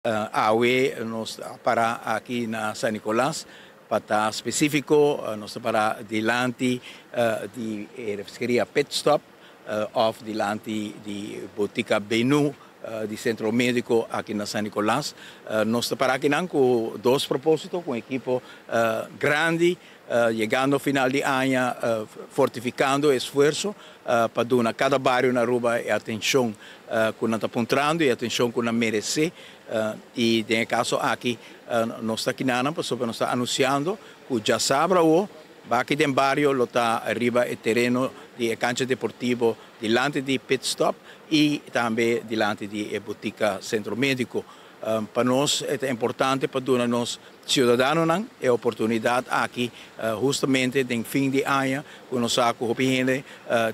AWE nos para aqui na San Nicolas, para específico, nos para dilante de refresqueria Pet Stop, of dilante de botica Benu, de centro médico aqui na San Nicolas. Nós para aqui com dois propósitos, com equipo grande, chegando ao final de ano, fortificando o esforço para dar cada bairro na Aruba a atenção que nós estamos apontando e a atenção que nós merecemos. E no caso aqui, nós estamos anunciando que já sabe Baki de Bario, lota riba e terreno de cancha deportivo dilante de Pit Stop e também dilante de botica centro médico. Para nós é importante para nós cidadãos a oportunidade aqui justamente no fim de ano, quando nós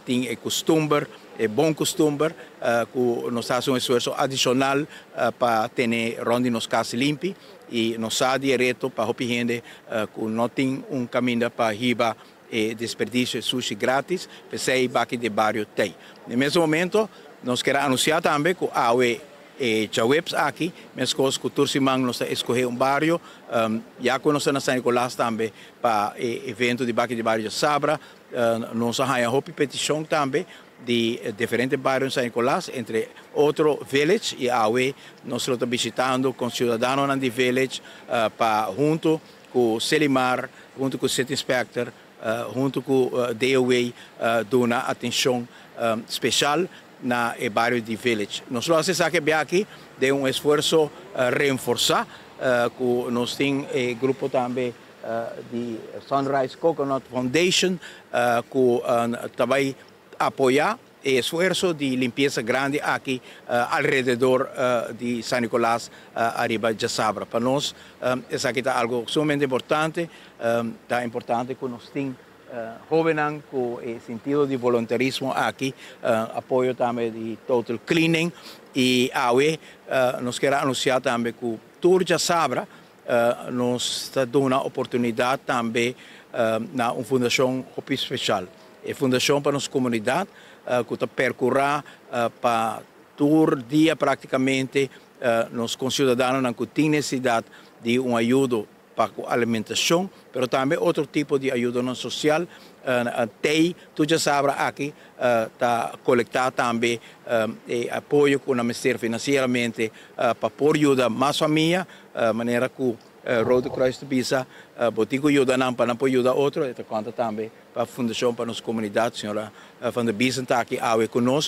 tem o costume, é bom costume, que nós fazemos um esforço adicional para ter onde nos casas limpas e nós há direito para a gente que não tem caminda para riba e desperdício de sushi grátis, para ser Baki de Bario tem. No mesmo momento, nós queremos anunciar também que a AWE Chawebs aqui, mas coisas que todos nós escolher bairro, já que nós estamos na San Nicolas também para o evento de Baki de Bario Sabra, nós temos uma petição também de diferentes bairros em San Nicolas, entre outros village e AWE, nós estamos visitando com cidadãos de village para junto com o Selimar, junto com o City Inspector, junto com o DOA, dar uma atenção especial na bairro de village. Nós vamos aqui de um esforço reforçar, que nós temos grupo também de Sunrise Coconut Foundation, que também apoiar o esforço de limpeza grande aqui alrededor de San Nicolas, arriba de Sabra. Para nós, isso aqui é algo sumamente importante, é importante que nós temos jovens com o sentido de voluntarismo aqui, apoio também de Total Cleaning e AWE, nós queremos anunciar também que o Tour de Sabra nos está dando uma oportunidade também na uma fundação especial. É fundação para nossa comunidade, que está percorrendo para todo dia praticamente nos concidadãos que têm necessidade de uma ajuda para a alimentação, mas também outro tipo de ajuda não social. Tu já sabe aqui, está coletar também apoio com o Ministério financeiramente para pôr ajuda mais família, maneira que Road Cross de Bisa, botigo ajuda não para não pôr ajuda outro, e conta também para a Fundação para a nossa comunidade, a senhora Van der Biesen está aqui conosco.